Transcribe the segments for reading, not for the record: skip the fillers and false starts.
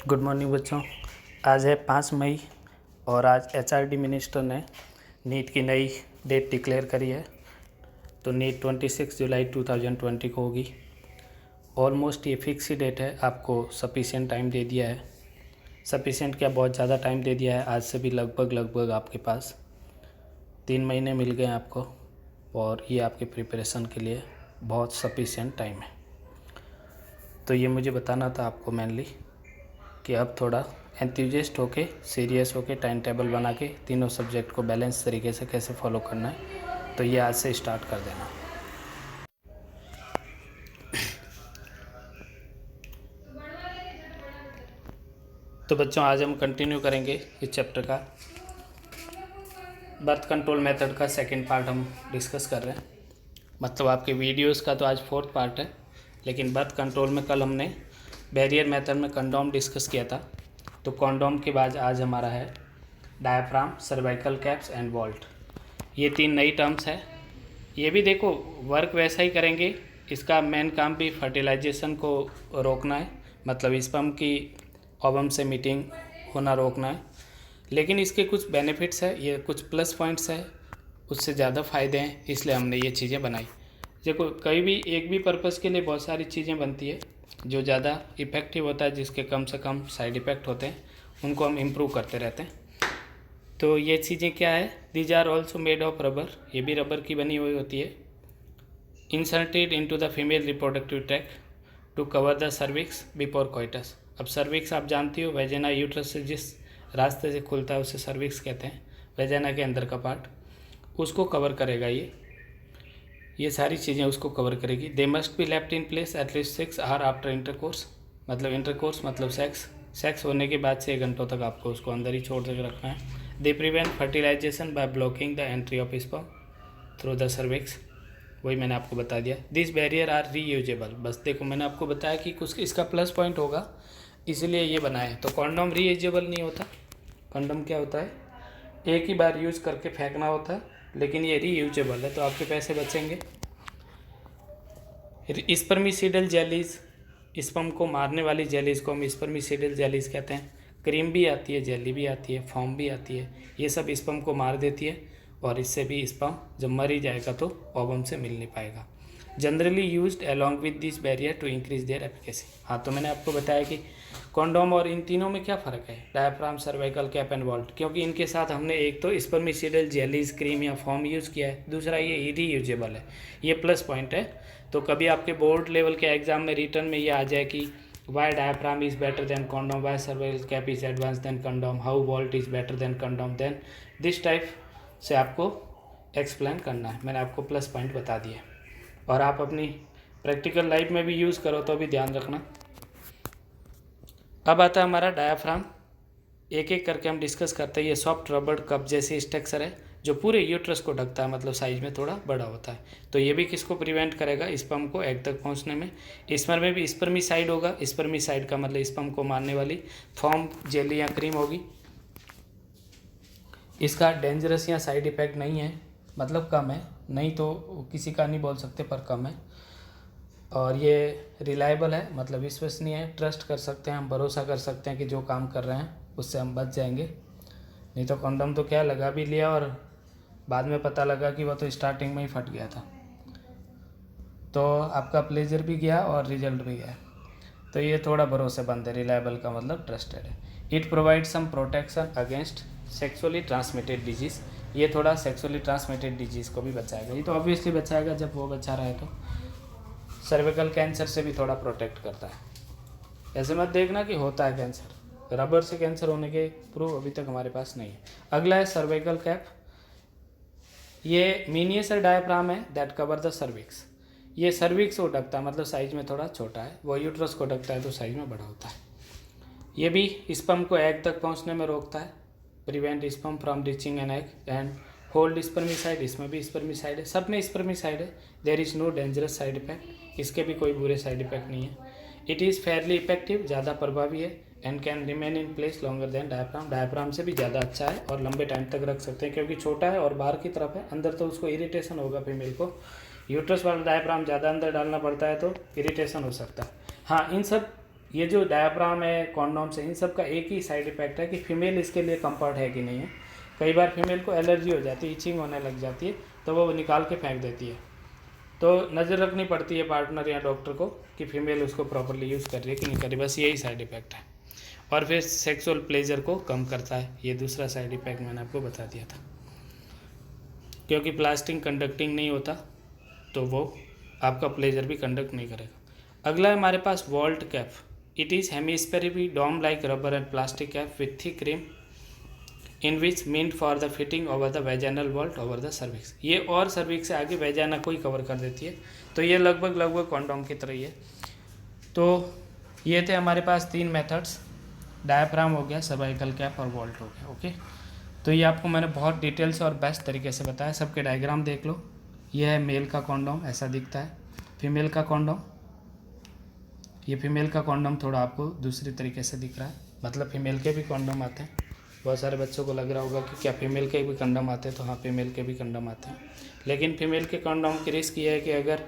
Good morning बच्चों। आज है 5 मई और आज एचआरडी मिनिस्टर ने नीट की नई डेट डिक्लेयर करी है। तो नीट 26 जुलाई 2020 को होगी। ऑलमोस्ट ये फिक्स ही डेट है। आपको सफिशिएंट टाइम दे दिया है। सफिशिएंट क्या, बहुत ज़्यादा टाइम दे दिया है। आज से भी लगभग आपके पास 3 महीने मिल गए आपको और ये आपके प्रिपरेशन के लिए बहुत सफिशिएंट टाइम है। तो ये मुझे बताना था आपको मेनली कि अब थोड़ा एंथुजियास्ट होके, सीरियस होके, टाइम टेबल बना के तीनों सब्जेक्ट को बैलेंस तरीके से कैसे फॉलो करना है। तो ये आज से स्टार्ट कर देना। तो बच्चों आज हम कंटिन्यू करेंगे इस चैप्टर का बर्थ कंट्रोल मेथड का सेकंड पार्ट हम डिस्कस कर रहे हैं। मतलब आपके वीडियोस का तो आज 4th पार्ट है, लेकिन बर्थ कंट्रोल में कल हमने बैरियर मेथड में कंडोम डिस्कस किया था। तो कंडोम के बाद आज हमारा है diaphragm, cervical caps and vault. ये 3 नई टर्म्स है। ये भी देखो वर्क वैसा ही करेंगे। इसका मेन काम भी फर्टिलाइजेशन को रोकना है, मतलब स्पर्म की ओवम से मीटिंग होना रोकना है। लेकिन इसके कुछ बेनिफिट्स है, ये कुछ प्लस पॉइंट्स है, उससे ज़्यादा फ़ायदे हैं, इसलिए हमने ये चीज़ें बनाई। देखो कहीं भी एक भी पर्पज़ के लिए बहुत सारी चीज़ें बनती है। जो ज़्यादा इफ़ेक्टिव होता है, जिसके कम से कम साइड इफ़ेक्ट होते हैं, उनको हम इम्प्रूव करते रहते हैं। तो ये चीज़ें क्या है, these are also made of rubber. ये भी रबर की बनी हुई होती है। Inserted into the female reproductive tract to cover the cervix before coitus. अब सर्विक्स आप जानती हो, वेजिना यूट्रस से जिस रास्ते से खुलता है उसे सर्विक्स कहते हैं। वेजिना के अंदर का पार्ट, उसको कवर करेगा ये सारी चीज़ें उसको कवर करेगी। They must be left in place at least 6 hour after intercourse. मतलब इंटरकोर्स मतलब सेक्स होने के बाद 6 घंटों तक आपको उसको अंदर ही छोड़ कर रखना है। They prevent fertilisation by blocking the entry of sperm through the cervix. वही मैंने आपको बता दिया। This barrier are reusable. बस देखो मैंने आपको बताया कि कुछ इसका प्लस पॉइंट होगा, इसलिए ये बनाए। तो कॉन्डोम रीयूजेबल नहीं होता। कॉन्डोम क्या होता है, एक ही बार यूज़ करके फेंकना होता है, लेकिन ये रीयूजेबल है तो आपके पैसे बचेंगे। स्पर्मिसिडल जेलीज, स्पर्म को मारने वाली जेलीज को हम स्पर्मिसिडल जेलीज कहते हैं। क्रीम भी आती है, जेली भी आती है, फॉर्म भी आती है। ये सब स्पर्म को मार देती है और इससे भी स्पर्म जब मर ही जाएगा तो ओवम से मिल नहीं पाएगा। Generally used along with this barrier to increase their efficacy. हाँ, तो मैंने आपको बताया कि कॉन्डोम और इन तीनों में क्या फ़र्क है, diaphragm, cervical cap and vault, क्योंकि इनके साथ हमने एक तो स्पर्मिसिडल जेलीज, क्रीम या फॉर्म यूज़ किया है, दूसरा ये रीयूजेबल है। ये प्लस पॉइंट है। तो कभी आपके बोर्ड लेवल के एग्जाम में रिटर्न में ये आ जाए कि why diaphragm is better than condom, why cervical cap is advance than condom, how vault is better than condom, then this type से आपको एक्सप्लेन करना है। मैंने आपको प्लस पॉइंट बता दिए और आप अपनी प्रैक्टिकल लाइफ में भी यूज़ करो तो भी ध्यान रखना। अब आता है हमारा डायाफ्राम। एक एक करके हम डिस्कस करते हैं। ये सॉफ्ट रबर कप जैसी स्ट्रक्चर है जो पूरे यूट्रस को ढकता है, मतलब साइज में थोड़ा बड़ा होता है। तो ये भी किसको प्रिवेंट करेगा, स्पर्म को एग तक पहुंचने में। स्पर्म में भी स्पर्मिसाइड होगा। स्पर्मिसाइड का मतलब स्पर्म को मारने वाली फॉर्म, जेली या क्रीम होगी। इसका डेंजरस या साइड इफ़ेक्ट नहीं है, मतलब कम है, नहीं तो किसी का नहीं बोल सकते पर कम है। और ये रिलायबल है, मतलब विश्वसनीय है, ट्रस्ट कर सकते हैं, हम भरोसा कर सकते हैं कि जो काम कर रहे हैं उससे हम बच जाएंगे। नहीं तो कंडोम तो क्या, लगा भी लिया और बाद में पता लगा कि वो तो स्टार्टिंग में ही फट गया था, तो आपका प्लेजर भी गया और रिजल्ट भी गया। तो ये थोड़ा भरोसेमंद है। रिलायबल का मतलब ट्रस्टेड है। It provide some protection against sexually transmitted disease. ये थोड़ा सेक्सुअली ट्रांसमिटेड डिजीज़ को भी बचाएगा। ये तो ऑब्वियसली बचाएगा, जब वो बचा रहा है तो। सर्विकल कैंसर से भी थोड़ा प्रोटेक्ट करता है। ऐसे मत देखना कि होता है कैंसर, रबर से कैंसर होने के प्रूफ अभी तक हमारे पास नहीं है। अगला है सर्वाइकल कैप। ये मिनिएचर डायफ्राम है दैट कवर द सर्विक्स। ये सर्विक्स को ढकता है, मतलब साइज में थोड़ा छोटा है। वो यूट्रस को ढकता है तो साइज में बड़ा होता है। ये भी स्पर्म को एग तक पहुंचने में रोकता है। Prevent sperm from reaching an egg and hold spermicide. इसमें भी स्पर्मिसाइड है, सब में स्पर्मिसाइड है। There is no dangerous side effect. इसके भी कोई बुरे साइड इफेक्ट नहीं है। इट इज़ फेयरली इफेक्टिव, ज़्यादा प्रभावी है। And can remain in place longer than diaphragm. Diaphragm से भी ज़्यादा अच्छा है और लंबे टाइम तक रख सकते हैं, क्योंकि छोटा है और बाहर की तरफ है। अंदर तो उसको इरिटेशन होगा फीमेल को। यूट्रस वाला डायफ्राम ज़्यादा अंदर डालना पड़ता है तो इरिटेशन हो सकता है। हाँ, इन सब ये जो डायाफ्राम है, कॉन्डोम से, इन सब का एक ही साइड इफेक्ट है कि फीमेल इसके लिए कंफर्ट है कि नहीं है। कई बार फीमेल को एलर्जी हो जाती है, इचिंग होने लग जाती है, तो वो निकाल के फेंक देती है। तो नज़र रखनी पड़ती है पार्टनर या डॉक्टर को कि फीमेल उसको प्रॉपरली यूज़ कर रही है कि नहीं कर रही, बस यही साइड इफ़ेक्ट है। और फिर सेक्सुअल प्लेजर को कम करता है, ये दूसरा साइड इफ़ेक्ट मैंने आपको बता दिया था। क्योंकि प्लास्टिक कंडक्टिंग नहीं होता तो वो आपका प्लेजर भी कंडक्ट नहीं करेगा। अगला है हमारे पास vault cap. It is hemispherically dome like rubber and plastic cap with thick rim in which meant for the fitting over the vaginal vault over the cervix. ये और सर्विक्स से आगे वेजाइना को ही कवर कर देती है, तो ये लगभग कॉन्डोम की तरह ही है। तो ये थे हमारे पास 3 मेथड्स, डायाफ्राम हो गया, सर्वाइकल कैप और वॉल्ट हो गया। ओके, तो ये आपको मैंने बहुत डिटेल से और बेस्ट तरीके से बताया। सबके डायग्राम देख लो। ये है मेल का कॉन्डोम, ऐसा दिखता है। फीमेल का कॉन्डोम, ये फीमेल का कॉन्डोम थोड़ा आपको दूसरी तरीके से दिख रहा है, मतलब फीमेल के भी कॉन्डोम आते हैं। बहुत सारे बच्चों को लग रहा होगा कि क्या फीमेल के भी कंडोम आते हैं, तो हाँ, फीमेल के भी कंडोम आते हैं। लेकिन फीमेल के कंडोम की रिस्क ये है कि अगर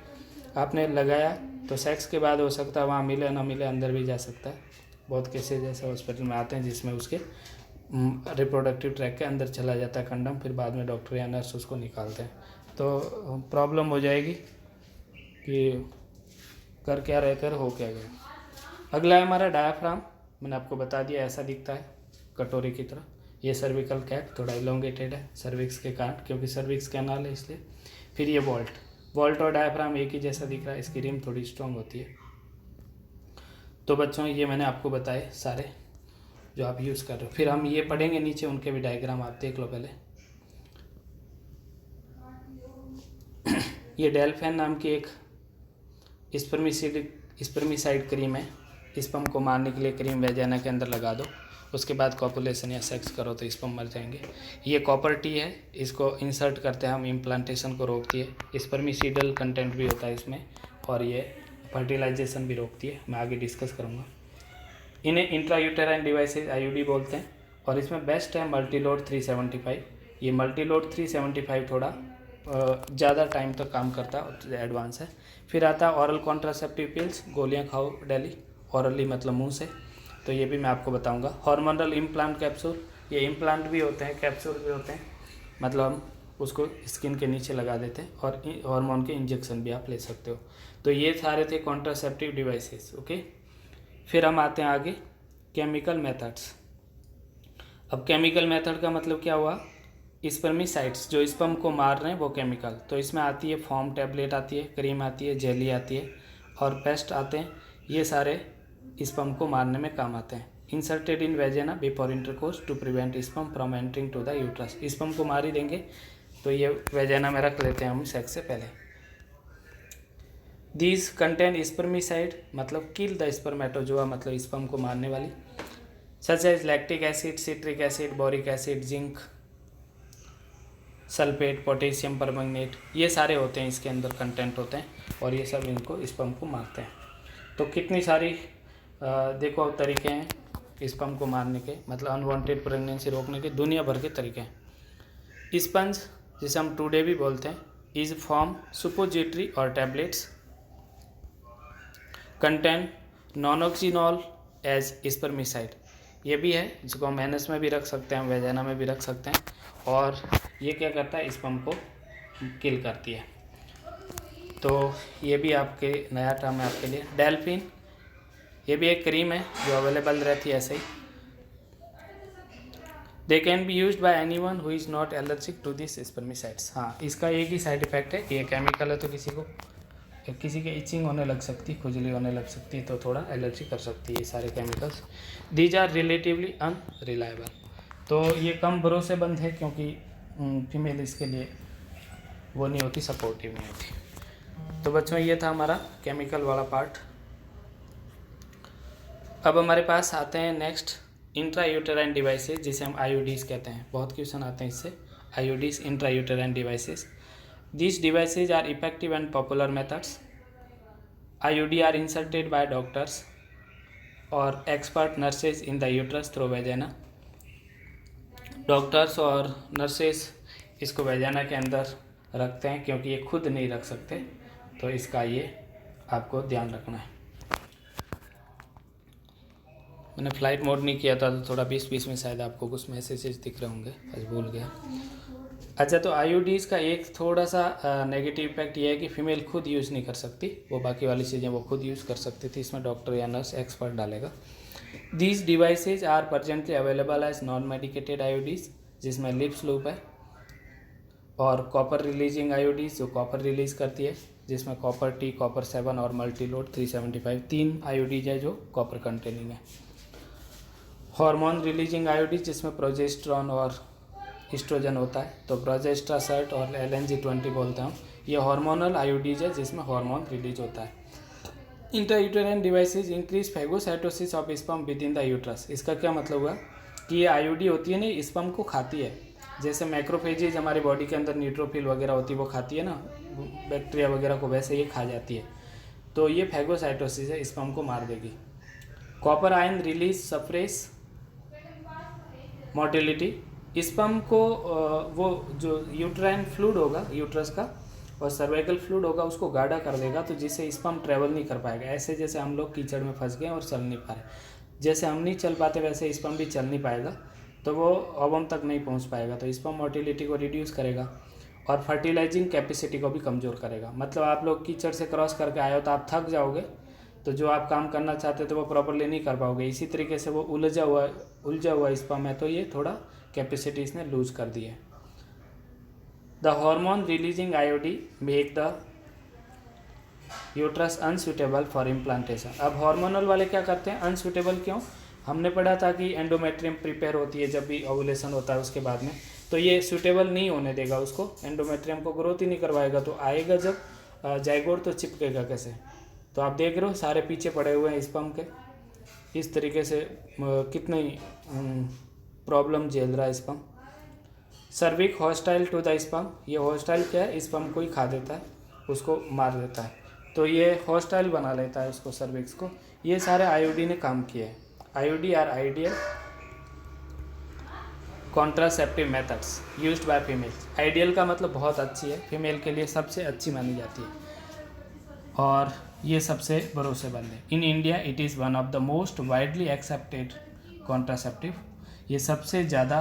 आपने लगाया तो सेक्स के बाद हो सकता है वहाँ मिले ना मिले, अंदर भी जा सकता है। बहुत केसेज ऐसे हॉस्पिटल में आते हैं जिसमें उसके रिप्रोडक्टिव ट्रैक के अंदर चला जाता है कंडोम, फिर बाद में डॉक्टर या नर्स उसको निकालते हैं, तो प्रॉब्लम हो जाएगी कि कर क्या रहे थे, हो क्या गया। अगला है हमारा डायाफ्राम। मैंने आपको बता दिया, ऐसा दिखता है कटोरी की तरह। ये सर्विकल कैप थोड़ा इलोंगेटेड है सर्विक्स के कारण, क्योंकि सर्विक्स कैनाल है इसलिए। फिर ये वॉल्ट और डायाफ्राम एक ही जैसा दिख रहा है, इसकी रिम थोड़ी स्ट्रॉन्ग होती है। तो बच्चों, ये मैंने आपको बताए सारे जो आप यूज़ कर रहे हो। फिर हम ये पढ़ेंगे नीचे, उनके भी डायग्राम आप देख लो पहले। ये डेल्फेन नाम की एक स्पर्मिसाइड क्रीम है। स्पर्म को मारने के लिए क्रीम वेजाइना के अंदर लगा दो, उसके बाद कॉपुलेशन या सेक्स करो तो स्पर्म मर जाएंगे। ये कॉपर टी है, इसको इंसर्ट करते हैं हम, इम्प्लांटेशन को रोकती है। स्पर्मिसीडल कंटेंट भी होता है इसमें, और ये फर्टिलाइजेशन भी रोकती है, मैं आगे डिस्कस करूँगा। इन्हें इंट्रायूटेराइन डिवाइसेज IUD बोलते हैं, और इसमें बेस्ट है मल्टीलोड 375। ये मल्टीलोड 375 थोड़ा ज़्यादा टाइम तक काम करता है और एडवांस है। फिर आता है ऑरल कॉन्ट्रासेप्टिव पिल्स, गोलियाँ खाओ डेली, ऑरली मतलब मुंह से, तो ये भी मैं आपको बताऊंगा। हार्मोनल इम्प्लांट कैप्सूल, ये इम्प्लांट भी होते हैं, कैप्सूल भी होते हैं, मतलब हम उसको स्किन के नीचे लगा देते हैं, और हार्मोन के इंजेक्शन भी आप ले सकते हो। तो ये सारे थे कॉन्ट्रासेप्टिव डिवाइसेस। ओके, फिर हम आते हैं आगे केमिकल मेथड्स। अब केमिकल मेथड का मतलब क्या हुआ, स्पर्मिसाइड्स जो स्पर्म को मार रहे हैं वो केमिकल। तो इसमें आती है फॉर्म टैबलेट आती है, क्रीम आती है, जेली आती है, और पेस्ट आते हैं। ये सारे स्पर्म को मारने में काम आते हैं। Inserted in vagina before intercourse to prevent sperm from entering to the uterus. Sperm को मार ही देंगे, तो ये वेजाइना में रख लेते हैं हम सेक्स से पहले। दीज कंटेन स्पर्मिसाइड मतलब किल द स्पर्मेटोजोआ, मतलब स्पर्म को मारने वाली, such as lactic acid, citric acid, boric acid, zinc sulphate, potassium permanganate, ये सारे होते हैं इसके अंदर कंटेंट होते हैं, और ये सब इनको स्पर्म को मारते हैं। तो कितनी सारी देखो तरीके हैं स्पर्म को मारने के, मतलब अनवांटेड प्रेगनेंसी रोकने के दुनिया भर के तरीके हैं। स्पंज, जिसे हम टूडे भी बोलते हैं, इज फॉर्म सुपोजिटरी और टैबलेट्स कंटेन नॉनऑक्सिनॉल एज स्पर्मिसाइड। ये भी है जिसको हम एनस में भी रख सकते हैं, वेजाइना में भी रख सकते हैं, और ये क्या करता है, स्पर्म को किल करती है। तो ये भी आपके नया टर्म है आपके लिए। डेल्फिन, ये भी एक क्रीम है जो अवेलेबल रहती है ऐसे ही। They can be used by anyone who is not allergic to this spermicides. हाँ, इसका एक ही साइड इफेक्ट है कि ये केमिकल है, तो किसी के इचिंग होने लग सकती, खुजली होने लग सकती है, तो थोड़ा एलर्जी कर सकती है ये सारे chemicals. These are relatively unreliable, तो ये कम भरोसेमंद है क्योंकि फीमेल इसके लिए वो नहीं होती, सपोर्टिव नहीं होती। तो बच्चों, ये था हमारा केमिकल वाला पार्ट। अब हमारे पास आते हैं नेक्स्ट इंट्रायूटेराइन डिवाइसेस, जिसे हम IUDs कहते हैं। बहुत क्वेश्चन आते हैं इससे, IUDs intrauterine devices. These devices are effective and popular methods. IUD are inserted by doctors or expert nurses in the uterus through vagina. Doctors और नर्सेस इसको वेजाइना के अंदर रखते हैं क्योंकि ये खुद नहीं रख सकते, तो इसका ये आपको ध्यान रखना है। मैंने फ़्लाइट मोड नहीं किया था तो थोड़ा बीच बीच में शायद आपको कुछ मैसेजेस दिख रहे होंगे, आज भूल गया। अच्छा, तो आईयूडीज़ का एक थोड़ा सा नेगेटिव इम्पैक्ट ये है कि फ़ीमेल खुद यूज़ नहीं कर सकती, वो बाकी वाली चीज़ें वो खुद यूज़ कर सकती थी, इसमें डॉक्टर या नर्स एक्सपर्ट डालेगा। These devices are presently available as non medicated IUDs, जिसमें लिप्स लूप है, और कॉपर रिलीजिंग आईयूडीज़ जो कॉपर रिलीज़ करती है, जिसमें कॉपर टी, कॉपर 7 और मल्टी लोड 375, 3 आईयूडीज है जो कॉपर कंटेनिंग है। हार्मोन रिलीजिंग आईयूडीज जिसमें प्रोजेस्टेरॉन और एस्ट्रोजन होता है, तो प्रोजेस्ट्रासर्ट और LNG-20 बोलते हैं, ये हार्मोनल आईयूडीज है जिसमें हार्मोन रिलीज होता है। Intrauterine devices increase phagocytosis of sperm with in the uterus. इसका क्या मतलब हुआ कि ये आईयूडी होती है ना, स्पर्म को खाती है, जैसे मैक्रोफेजेज हमारी बॉडी के अंदर न्यूट्रोफिल वगैरह होती है वो खाती है ना बैक्टीरिया वगैरह को, वैसे ये खा जाती है, तो ये फैगोसाइटोसिस है, स्पर्म को मार देगी। Copper ion release suppress motility, sperm को वो जो यूट्राइन फ्लूइड होगा यूट्रस का और सर्वाइकल फ्लूइड होगा उसको गाढ़ा कर देगा, तो जिससे स्पर्म ट्रेवल नहीं कर पाएगा। ऐसे जैसे हम लोग कीचड़ में फंस गए और चल नहीं पा रहे, जैसे हम नहीं चल पाते वैसे स्पर्म भी चल नहीं पाएगा, तो वो ओवम तक नहीं पहुंच पाएगा, तो स्पर्म मोटिलिटी को रिड्यूस करेगा और फर्टिलाइजिंग कैपेसिटी को भी कमज़ोर करेगा। मतलब आप लोग कीचड़ से क्रॉस करके आए हो तो आप थक जाओगे, तो जो आप काम करना चाहते तो वो प्रॉपरली नहीं कर पाओगे। इसी तरीके से वो उलझा हुआ स्पर्म है, तो ये थोड़ा कैपेसिटी इसने लूज कर दी है। The hormone releasing IUD make the uterus unsuitable for implantation. अब हार्मोनल वाले क्या करते हैं, अनसूटेबल क्यों? हमने पढ़ा था कि एंडोमेट्रियम प्रिपेयर होती है जब भी ओवुलेशन होता है उसके बाद में, तो ये सूटेबल नहीं होने देगा उसको, एंडोमेट्रियम को ग्रोथ ही नहीं करवाएगा, तो आएगा जब जाइगोट तो चिपकेगा कैसे। तो आप देख रहे हो सारे पीछे पड़े हुए हैं स्पर्म के, इस तरीके से कितनी प्रॉब्लम झेल रहा है sperm. Cervix hostile to the sperm, ये हॉस्टाइल क्या है, स्पर्म को ही खा देता है, उसको मार देता है, तो ये हॉस्टाइल बना लेता है उसको, सर्विक्स को। ये सारे आईयूडी ने काम किए हैं। IUD are ideal contraceptive methods used by female. Ideal का मतलब बहुत अच्छी है, फीमेल के लिए सबसे अच्छी मानी जाती है और ये सबसे भरोसेमंद है। In India it is one of the most widely accepted contraceptive, ये सबसे ज़्यादा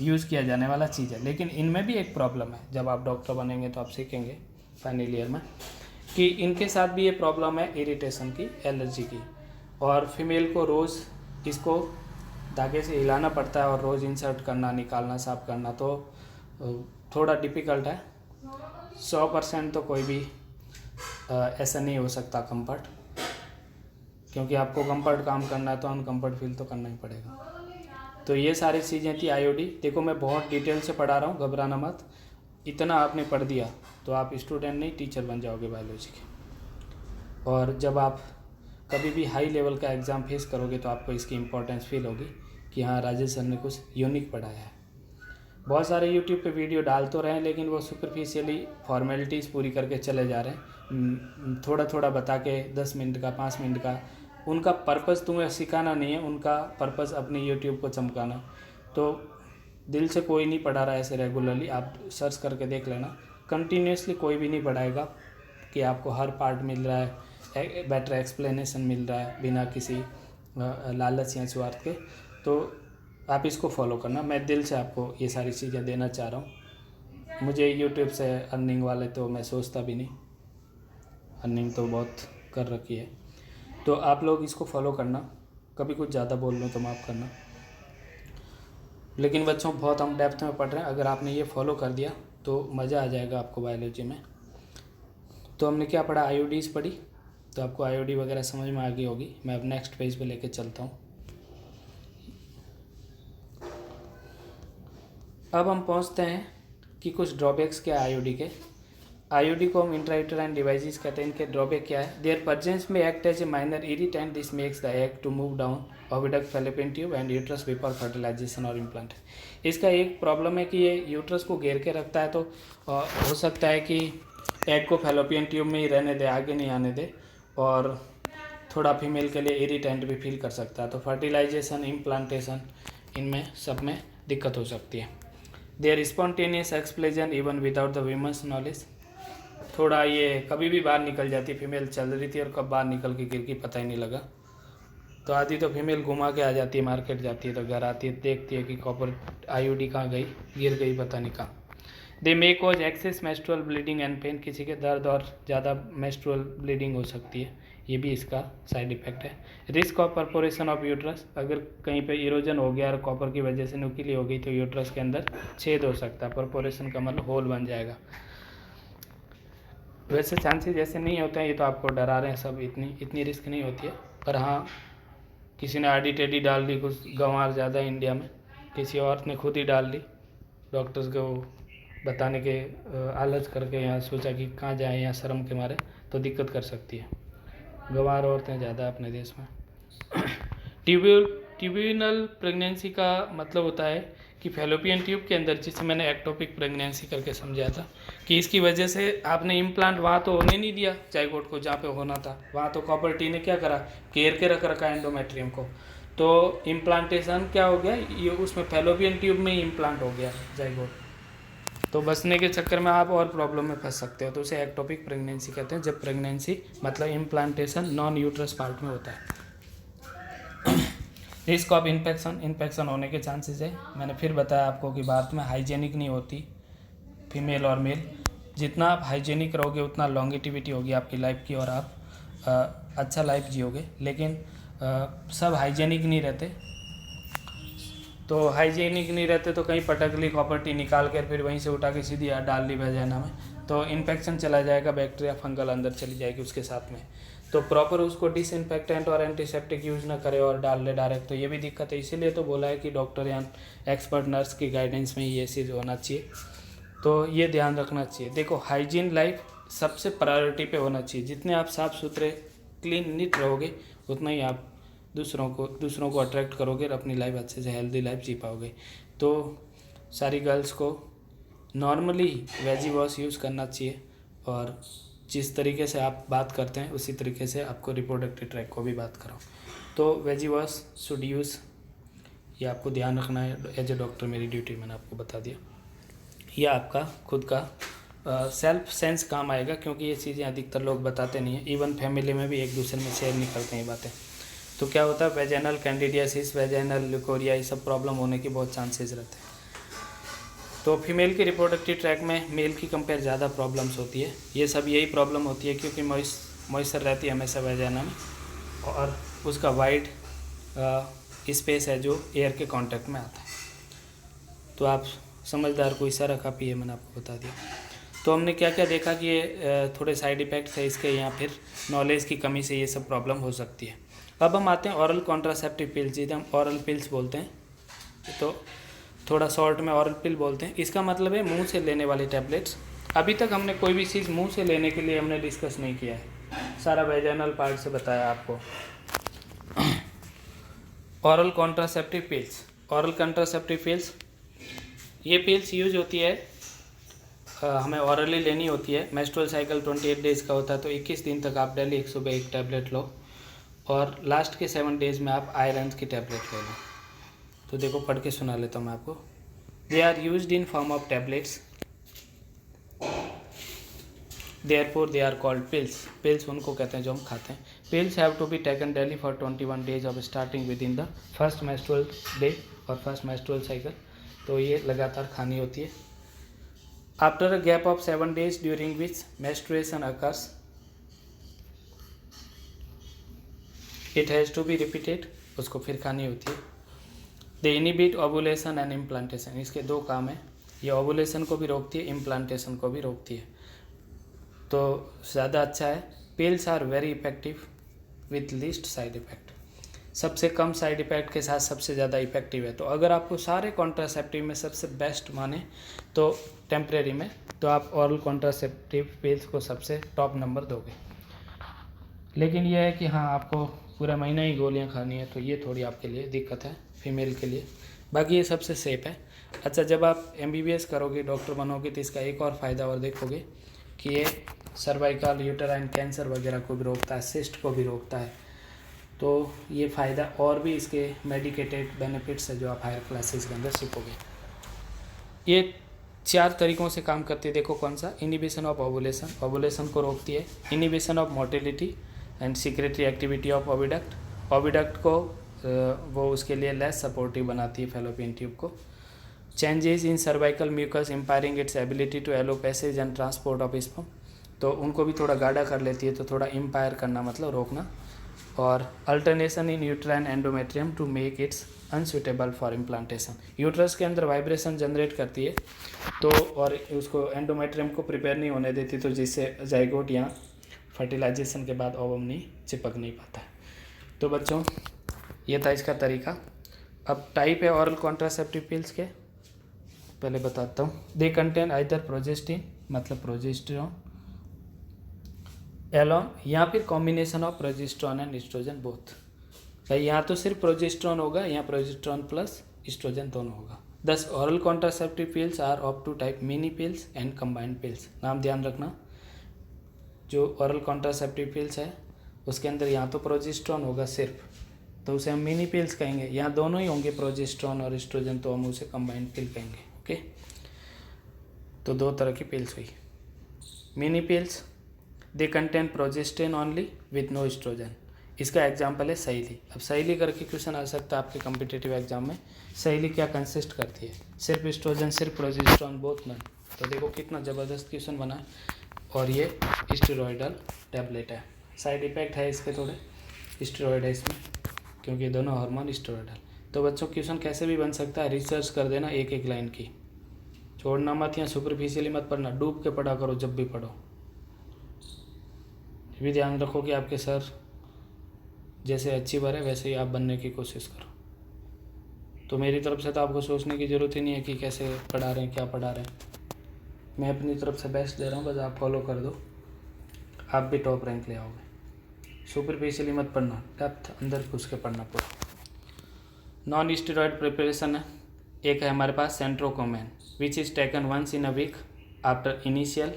यूज़ किया जाने वाला चीज़ है। लेकिन इनमें भी एक प्रॉब्लम है, जब आप डॉक्टर बनेंगे तो आप सीखेंगे फाइनल ईयर में कि इनके साथ भी ये प्रॉब्लम है इरिटेशन की, एलर्जी की, और फीमेल को रोज़ इसको धागे से हिलाना पड़ता है और रोज़ इंसर्ट करना, निकालना, साफ करना, तो थोड़ा डिफ़िकल्ट है। 100% तो कोई भी ऐसा नहीं हो सकता कंफर्ट, क्योंकि आपको कंफर्ट काम करना है तो अनकम्फर्ट फील तो करना ही पड़ेगा। तो ये सारी चीज़ें थी आईयूडी। देखो मैं बहुत डिटेल से पढ़ा रहा हूँ, घबराना मत, इतना आपने पढ़ दिया तो आप स्टूडेंट नहीं टीचर बन जाओगे बायोलॉजी के। और जब आप कभी भी हाई लेवल का एग्ज़ाम फेस करोगे तो आपको इसकी इम्पोर्टेंस फील होगी कि हाँ राजेश सर ने कुछ यूनिक पढ़ाया है। बहुत सारे यूट्यूब पे वीडियो डाल तो रहे हैं लेकिन वो सुपरफिशियली फॉर्मेलिटीज़ पूरी करके चले जा रहे हैं, थोड़ा थोड़ा बता के 10 मिनट का, 5 मिनट का। उनका पर्पज़ तुम्हें सिखाना नहीं है, उनका पर्पज़ अपने यूट्यूब को चमकाना। तो दिल से कोई नहीं पढ़ा रहा है ऐसे रेगुलरली, आप सर्च करके देख लेना। कंटिन्यूसली कोई भी नहीं पढ़ाएगा कि आपको हर पार्ट मिल रहा है, बेटर एक्सप्लेनेशन मिल रहा है बिना किसी लालच या स्वार्थ के। तो आप इसको फॉलो करना, मैं दिल से आपको ये सारी चीज़ें देना चाह रहा हूँ। मुझे यूट्यूब से अर्निंग वाले तो मैं सोचता भी नहीं, अर्निंग तो बहुत कर रखी है। तो आप लोग इसको फॉलो करना, कभी कुछ ज़्यादा बोल लूँ तो माफ़ करना, लेकिन बच्चों बहुत हम डेप्थ में पढ़ रहे हैं। अगर आपने ये फॉलो कर दिया तो मज़ा आ जाएगा आपको बायोलॉजी में। तो हमने क्या पढ़ा, आईयूडीज़ पढ़ी, तो आपको आईयूडी वगैरह समझ में आ गई होगी। मैं अब नेक्स्ट पेज पे लेके चलता हूँ। अब हम पहुँचते हैं कि कुछ ड्रॉबैक्स क्या है आईयूडी के। आईयूडी को हम इंट्रायूटेराइन डिवाइसेस कहते हैं, इनके ड्रॉबैक क्या है। देयर प्रेजेंस में act as a minor irritant, this makes the egg to move down oviduct fallopian tube and uterus before fertilisation और इम्प्लांट। इसका एक प्रॉब्लम है कि ये यूट्रस को घेर के रखता है, तो हो सकता है कि एग को फैलोपियन ट्यूब में ही रहने दे, आगे नहीं आने दे, और थोड़ा फीमेल के लिए इरिटेंट भी फील कर सकता है। तो फर्टिलाइजेशन, इम्प्लांटेशन, इनमें सब में दिक्कत हो सकती है। Their spontaneous explosion even without the women's knowledge, थोड़ा ये कभी भी बाहर निकल जाती, फीमेल चल रही थी और कब बाहर निकल के गिर गई पता ही नहीं लगा। तो आधी तो फीमेल घुमा के आ जाती है, मार्केट जाती है तो घर आती है, देखती है कि कॉपर आईयूडी कहाँ गई, गिर गई पता नहीं कहाँ। They may cause excess menstrual bleeding and pain, किसी के दर्द और ज़्यादा मेस्ट्रुअल ब्लीडिंग हो सकती है, ये भी इसका साइड इफ़ेक्ट है। Risk of perforation of uterus, अगर कहीं पे इरोजन हो गया और कॉपर की वजह से नुकीली हो गई तो यूट्रस के अंदर छेद हो सकता है। परपोरेशन का मतलब होल बन जाएगा। वैसे चांसेस जैसे नहीं होते हैं, ये तो आपको डरा रहे हैं सब, इतनी रिस्क नहीं होती है। पर हाँ, किसी ने आडी टेडी डाल दी, कुछ गंवार ज़्यादा है इंडिया में, किसी औरत ने खुद ही डाल दी, डॉक्टर्स को बताने के आलस करके, यहाँ सोचा कि कहाँ जाए यहाँ शर्म के मारे, तो दिक्कत कर सकती है। गंवार औरतें ज़्यादा अपने देश में। ट्यूब्यूनल प्रेगनेंसी का मतलब होता है कि फैलोपियन ट्यूब के अंदर, जिसे मैंने एक्टोपिक प्रेगनेंसी करके समझाया था, कि इसकी वजह से आपने इम्प्लांट वहाँ तो होने नहीं दिया जाइगोट को, जहाँ पे होना था वहाँ तो कॉपर टी ने क्या करा, घेर के रख रखा एंडोमेट्रियम को, तो इम्प्लांटेशन क्या हो गया, ये उसमें फैलोपियन ट्यूब में ही इम्प्लांट हो गया जाइगोट। तो बचने के चक्कर में आप और प्रॉब्लम में फंस सकते हो, तो उसे एक्टोपिक प्रेगनेंसी कहते हैं, जब प्रेगनेंसी मतलब इम्प्लांटेशन नॉन यूट्रस पार्ट में होता है। रिस्क ऑफ इन्फेक्शन होने के चांसेस है। मैंने फिर बताया आपको कि भारत में हाइजेनिक नहीं होती फीमेल और मेल। जितना आप हाइजेनिक रहोगे उतना लॉन्गेटिविटी होगी आपकी लाइफ की और आप अच्छा लाइफ जियोगे। लेकिन सब हाइजेनिक नहीं रहते, तो हाइजेनिक नहीं रहते तो कहीं पटक ली कॉपर टी निकाल कर फिर वहीं से उठा के सीधी डाल ली वजाइना में, तो इन्फेक्शन चला जाएगा, बैक्टीरिया फंगल अंदर चली जाएगी उसके साथ में। तो प्रॉपर उसको डिसइंफेक्टेंट और एंटीसेप्टिक यूज़ ना करे और डाल ले डायरेक्ट, तो ये भी दिक्कत है। इसीलिए तो बोला है कि डॉक्टर या एक्सपर्ट नर्स की गाइडेंस में ये चीज़ होना चाहिए, तो ये ध्यान रखना चाहिए। देखो, हाइजीन लाइफ सबसे प्रायोरिटी पे होना चाहिए। जितने आप साफ़ सुथरे क्लीन नीट रहोगे उतना ही आप दूसरों को अट्रैक्ट करोगे और अपनी लाइफ अच्छे से हेल्दी लाइफ जी पाओगे। तो सारी गर्ल्स को नॉर्मली वेजी वॉश यूज़ करना चाहिए, और जिस तरीके से आप बात करते हैं उसी तरीके से आपको रिप्रोडक्टिव ट्रैक को भी बात करो। तो वेजी वॉश शुड यूज़, ये आपको ध्यान रखना है एज ए डॉक्टर, मेरी ड्यूटी मैंने आपको बता दिया। यह आपका खुद का सेल्फ सेंस काम आएगा, क्योंकि ये चीज़ें अधिकतर लोग बताते नहीं हैं। इवन फैमिली में भी एक दूसरे में शेयर नहीं करते हैं बातें। तो क्या होता है, वेजाइनल कैंडिडियासिस, वेजाइनल ल्यूकोरिया, ये सब प्रॉब्लम होने के बहुत चांसेस रहते हैं। तो फीमेल के रिप्रोडक्टिव ट्रैक में मेल की कंपेयर ज़्यादा प्रॉब्लम्स होती है। ये सब यही प्रॉब्लम होती है क्योंकि मॉइस्चर रहती है हमेशा वेजाइना में, और उसका वाइड स्पेस है जो एयर के कांटेक्ट में आता है। तो आप समझदार को इशारा काफ़ी है, मैंने आपको बता दिया। तो हमने क्या क्या देखा कि ये थोड़े साइड इफ़ेक्ट्स है इसके, या फिर नॉलेज की कमी से ये सब प्रॉब्लम हो सकती है। अब हम आते हैं ऑरल कॉन्ट्रासेप्टिव पिल्स, जिसे हम ऑरल पिल्स बोलते हैं, तो थोड़ा शॉर्ट में ऑरल पिल बोलते हैं। इसका मतलब है मुंह से लेने वाली टैबलेट्स। अभी तक हमने कोई भी चीज़ मुंह से लेने के लिए हमने डिस्कस नहीं किया है, सारा वेजाइनल पार्ट से बताया आपको। Oral contraceptive pills, oral contraceptive pills, ये पिल्स यूज होती है, हमें ऑरली लेनी होती है। मेंस्ट्रुअल साइकिल 28 डेज़ का होता है, तो 21 दिन तक आप डेली एक सुबह एक टैबलेट लो, और लास्ट के 7 डेज़ में आप आयरन की टैबलेट ले लो। तो देखो, पढ़ के सुना लेता हूँ मैं आपको। They are used in form of tablets, therefore they are called pills. Pills उनको कहते हैं जो हम खाते हैं। Pills have to be taken daily for 21 days of starting within the first menstrual day और फर्स्ट मेंस्ट्रुअल साइकिल। तो ये लगातार खानी होती है। After a gap of 7 days during which menstruation occurs, it has to be repeated, उसको फिर खानी होती है। दे इनिबिट ओवुलेशन एंड इम्प्लांटेशन, इसके 2 काम हैं, ये ओवुलेशन को भी रोकती है, इम्प्लांटेशन को भी रोकती है, तो ज़्यादा अच्छा है। Pills are very effective with least side effect, सबसे कम साइड इफ़ेक्ट के साथ सबसे ज़्यादा इफेक्टिव है। तो अगर आपको सारे कॉन्ट्रासेप्टिव में सबसे बेस्ट माने तो टेम्परेरी में, तो आप ऑरल कॉन्ट्रासेप्टिव पिल्स को सबसे टॉप नंबर दोगे। लेकिन यह है कि हाँ, आपको पूरा महीना ही गोलियां खानी है, तो ये थोड़ी आपके लिए दिक्कत है फीमेल के लिए। बाकी ये सबसे सेफ है। अच्छा, जब आप MBBS करोगे, डॉक्टर बनोगे, तो इसका एक और फ़ायदा और देखोगे कि ये सर्वाइकल यूटेराइन कैंसर वगैरह को भी रोकता है, सिस्ट को भी रोकता है। तो ये फ़ायदा और भी इसके मेडिकेटेड बेनिफिट्स है जो आप हायर क्लासेस के अंदर सीखोगे। ये 4 तरीक़ों से काम करती है। देखो कौन सा, इनिबिशन ऑफ ओवुलेशन, ओवुलेशन को रोकती है। Inhibition of motility and secretory activity of oviduct, oviduct को वो उसके लिए लेस सपोर्टिव बनाती है फैलोपियन ट्यूब को। Changes in cervical mucus impairing its ability to allow passage and transport of sperm, तो उनको भी थोड़ा गाढ़ा कर लेती है, तो थोड़ा इम्पायर करना मतलब रोकना। और alternation in uterine endometrium to make its unsuitable for implantation, uterus के अंदर वाइब्रेशन जनरेट करती है तो, और उसको एंडोमेट्रियम को प्रिपेयर नहीं होने देती, तो जिससे जाइगोट या फर्टिलाइजेशन के बाद ओवम नहीं चिपक नहीं पाता है। तो बच्चों ये था इसका तरीका। अब टाइप है ऑरल कॉन्ट्रासेप्टिव पिल्स के, पहले बताता हूँ। दे कंटेन आइदर प्रोजेस्टिन मतलब प्रोजेस्टेरॉन एलोन, या फिर combination of progesterone and estrogen both. भाई यहाँ तो सिर्फ प्रोजेस्टेरॉन होगा, यहाँ प्रोजेस्टेरॉन प्लस एस्ट्रोजन दोनों होगा। These oral contraceptive pills are of two type, mini pills and combined pills. नाम ध्यान रखना, जो ऑरल कॉन्ट्रासेप्टिव पिल्स है उसके अंदर यहाँ तो प्रोजेस्टेरॉन होगा सिर्फ, तो उसे हम मिनी पिल्स कहेंगे। यहाँ दोनों ही होंगे प्रोजेस्टेरॉन और एस्ट्रोजन, तो हम उसे कंबाइंड पिल कहेंगे। ओके, तो दो तरह की पिल्स हुई। Mini pills they contain progesterone only with no estrogen, इसका एग्जाम्पल है सहेली। अब सहेली करके क्वेश्चन आ सकता है आपके कम्पिटेटिव एग्जाम में, सहेली क्या कंसिस्ट करती है, सिर्फ एस्ट्रोजन सिर्फ प्रोजेस्टेरॉन बोथ नन। तो देखो कितना ज़बरदस्त क्वेश्चन बना है। और ये स्टेरॉयडल टैबलेट है, साइड इफेक्ट है इसके थोड़े, स्टेरॉयड है इसमें क्योंकि दोनों हार्मोन स्टेरॉयडल। तो बच्चों क्वेश्चन कैसे भी बन सकता है, रिसर्च कर देना एक एक लाइन की, छोड़ना मत या सुपरफिशियली मत पढ़ना, डूब के पढ़ा करो जब भी पढ़ो। ये भी ध्यान रखो कि आपके सर जैसे अचीवर है वैसे ही आप बनने की कोशिश करो। तो मेरी तरफ से तो आपको सोचने की ज़रूरत ही नहीं है कि कैसे पढ़ा रहे हैं क्या पढ़ा रहे हैं, मैं अपनी तरफ से बेस्ट दे रहा हूँ, बस आप फॉलो कर दो, आप भी टॉप रैंक ले आओगे। सुपरफिशियली मत पढ़ना, डेप्थ अंदर घुस के पढ़ना पूरा। नॉन स्टेरॉयड प्रिपरेशन है, एक है हमारे पास Centchroman which is taken once in a week after initial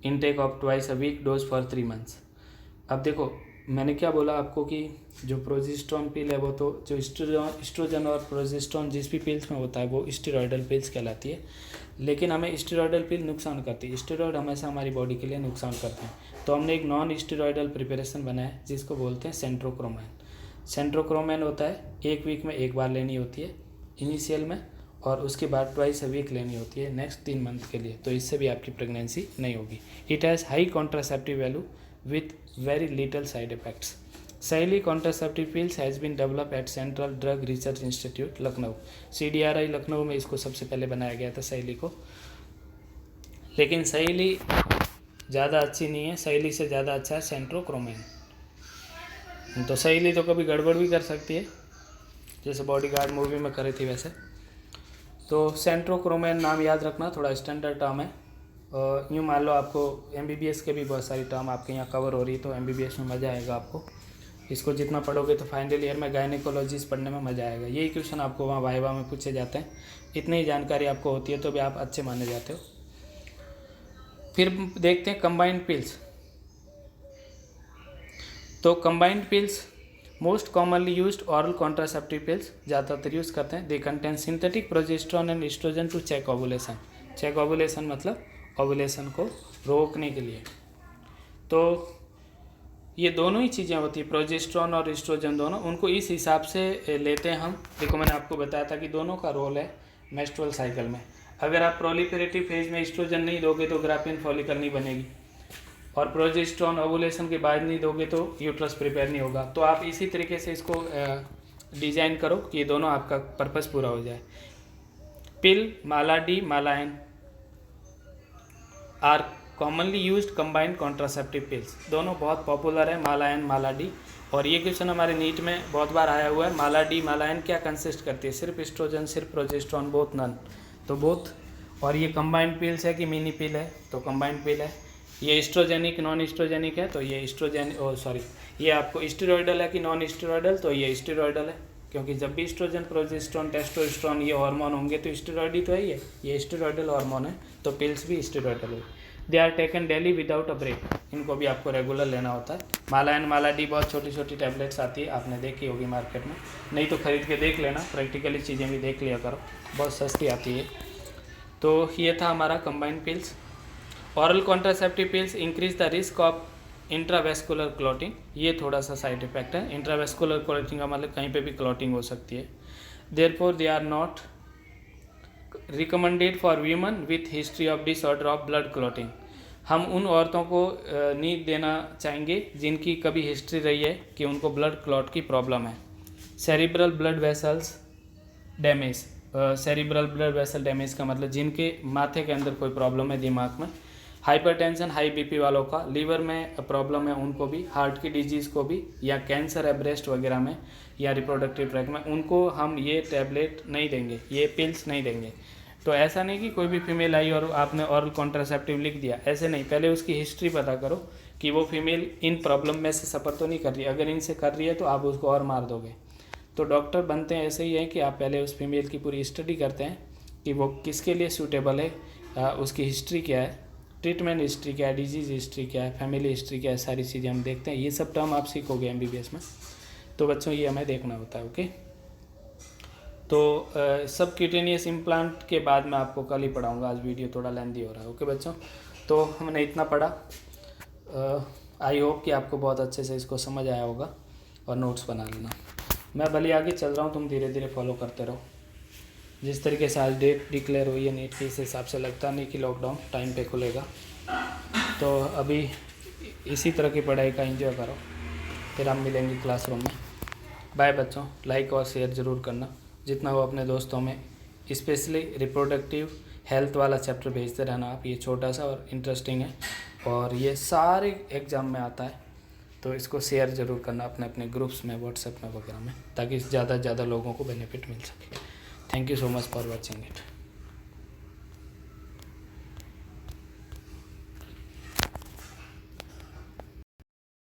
intake of twice a week dose for 3 months। अब देखो मैंने क्या बोला आपको कि जो प्रोजेस्टेरॉन पिल है वो तो जो एस्ट्रोजन और प्रोजेस्टेरॉन जिस भी पिल्स में होता है वो स्टेरॉयडल पिल्स कहलाती है, लेकिन हमें स्टेरॉयडल पिल नुकसान करती है, स्टेरॉयड हमेशा हमारी बॉडी के लिए नुकसान करते हैं। तो हमने एक नॉन स्टेरॉयडल प्रिपरेशन बनाया है जिसको बोलते हैं सेंट्रोक्रोमैन। सेंट्रोक्रोमैन होता है 1 वीक में 1 बार लेनी होती है इनिशियल में, और उसके बाद ट्वाइस अ वीक लेनी होती है नेक्स्ट 3 month के लिए, तो इससे भी आपकी प्रेगनेंसी नहीं होगी। It has high contraceptive value with very little side effects. Saheli contraceptive pills has been develop at central drug research institute Lucknow, CDRI Lucknow में इसको सबसे पहले बनाया गया था सहेली को। लेकिन सहेली ज़्यादा अच्छी नहीं है, सहेली से ज़्यादा अच्छा है सेंट्रोक्रोमैन। तो सहेली तो कभी गड़बड़ भी कर सकती है, जैसे बॉडीगार्ड मूवी में करी थी वैसे। तो सेंट्रोक्रोमैन नाम याद रखना, थोड़ा स्टैंडर्ड टर्म है। यूँ मान लो आपको MBBS के भी बहुत सारी टर्म आपके यहाँ कवर हो रही है, तो MBBS में मज़ा आएगा आपको। इसको जितना पढ़ोगे तो फाइनल ईयर में गायनेकोलॉजिस्ट पढ़ने में मज़ा आएगा। यही क्वेश्चन आपको वहाँ वाइवा में पूछे जाते हैं, इतनी ही जानकारी आपको होती है तो भी आप अच्छे माने जाते हो। फिर देखते हैं कंबाइंड पिल्स। तो combined pills most commonly used oral contraceptive pills ज़्यादातर यूज़ करते हैं। They contain synthetic progesterone and estrogen to check ovulation. Check ovulation मतलब ओवुलेशन को रोकने के लिए। तो ये दोनों ही चीज़ें होती है, प्रोजेस्टेरॉन और एस्ट्रोजन दोनों, उनको इस हिसाब से लेते हैं हम। देखो मैंने आपको बताया था कि दोनों का रोल है मेंस्ट्रुअल साइकिल में। अगर आप प्रोलिफेरेटिव फेज में एस्ट्रोजन नहीं दोगे तो ग्राफिन फॉलिकल नहीं बनेगी, और प्रोजेस्टेरॉन ओवुलेशन के बाद नहीं दोगे तो यूट्रस प्रिपेयर नहीं होगा। तो आप इसी तरीके से इसको डिज़ाइन करो कि ये दोनों आपका पर्पस पूरा हो जाए। Pill Mala D Mala N are commonly used combined contraceptive pills, दोनों बहुत पॉपुलर है माला एन माला डी। और ये क्वेश्चन हमारे नीट में बहुत बार आया हुआ है, माला डी माला एन क्या कंसिस्ट करती है, सिर्फ एस्ट्रोजन सिर्फ प्रोजेस्टेरॉन बोथ नन, तो बोथ। और ये कंबाइंड पिल्स है कि मिनी पिल है, तो कंबाइंड पिल है। ये एस्ट्रोजेनिक नॉन एस्ट्रोजेनिक है, तो ये ये आपको स्टेरॉयडल है कि नॉन स्टेरॉयडल, तो ये स्टेरॉयडल है, क्योंकि जब भी एस्ट्रोजन प्रोजेस्टेरॉन टेस्टोस्टेरोन ये हार्मोन होंगे तो स्टेरॉयड ही तो है, ये स्टेरॉयडल हार्मोन है, तो पिल्स भी स्टेरॉयडल है। They are taken daily without a break, इनको भी आपको रेगुलर लेना होता है। माला एन माला डी बहुत छोटी छोटी टैबलेट्स आती है, आपने देखी होगी मार्केट में, नहीं तो ख़रीद के देख लेना, प्रैक्टिकली चीज़ें भी देख लिया करो, बहुत सस्ती आती है। तो ये था हमारा combined pills. Oral contraceptive pills increase the risk of intravascular clotting, ये थोड़ा सा साइड इफेक्ट है। इंट्रावेस्कुलर क्लॉटिंग का मतलब कहीं पे भी क्लॉटिंग हो सकती है। Therefore they are not recommended for women with history of disorder of blood clotting. हम उन औरतों को नहीं देना चाहेंगे जिनकी कभी हिस्ट्री रही है कि उनको ब्लड क्लॉट की प्रॉब्लम है। Cerebral blood vessels damage, cerebral blood vessel damage का मतलब जिनके माथे के अंदर कोई प्रॉब्लम है दिमाग में। हाइपरटेंशन, हाई बीपी वालों का, लीवर में प्रॉब्लम है उनको भी, हार्ट की डिजीज़ को भी, या कैंसर है ब्रेस्ट वगैरह में या रिप्रोडक्टिव ट्रैक में, उनको हम ये टैबलेट नहीं देंगे, ये पिल्स नहीं देंगे। तो ऐसा नहीं कि कोई भी फीमेल आई और आपने ऑरल कॉन्ट्रासेप्टिव लिख दिया, ऐसे नहीं। पहले उसकी हिस्ट्री पता करो कि वो फीमेल इन प्रॉब्लम में से सफ़र तो नहीं कर रही। अगर इनसे कर रही है तो आप उसको और मार दोगे। तो डॉक्टर बनते हैं ऐसे ही है कि आप पहले उस फीमेल की पूरी स्टडी करते हैं कि वो किसके लिए सूटेबल है, उसकी हिस्ट्री क्या है, ट्रीटमेंट हिस्ट्री क्या है, डिजीज़ हिस्ट्री क्या है, फैमिली हिस्ट्री क्या है, सारी चीज़ें हम देखते हैं। ये सब टर्म आप सीखोगे MBBS में। तो बच्चों ये हमें देखना होता है। ओके, तो सब क्यूटेनियस इम्प्लांट के बाद मैं आपको कल ही पढ़ाऊँगा, आज वीडियो थोड़ा लेंथी हो रहा है। ओके बच्चों, तो हमने इतना पढ़ा। आई होप कि आपको बहुत अच्छे से इसको समझ आया होगा और नोट्स बना लेना। मैं भले आगे चल रहा हूँ, तुम धीरे धीरे फॉलो करते रहो। जिस तरीके से आज डेट डिक्लेयर हुई है नीट की, इस हिसाब से लगता नहीं कि लॉकडाउन टाइम पे खुलेगा। तो अभी इसी तरह की पढ़ाई का एंजॉय करो, फिर हम मिलेंगे क्लासरूम में। बाय बच्चों, लाइक और शेयर ज़रूर करना जितना हो अपने दोस्तों में। स्पेशली रिप्रोडक्टिव हेल्थ वाला चैप्टर भेजते रहना आप, ये छोटा सा और इंटरेस्टिंग है और ये सारे एग्ज़ाम में आता है। तो इसको शेयर ज़रूर करना अपने अपने ग्रुप्स में, व्हाट्सएप में वगैरह में, ताकि ज़्यादा से ज़्यादा लोगों को बेनिफिट मिल सके। Thank you so much for watching it.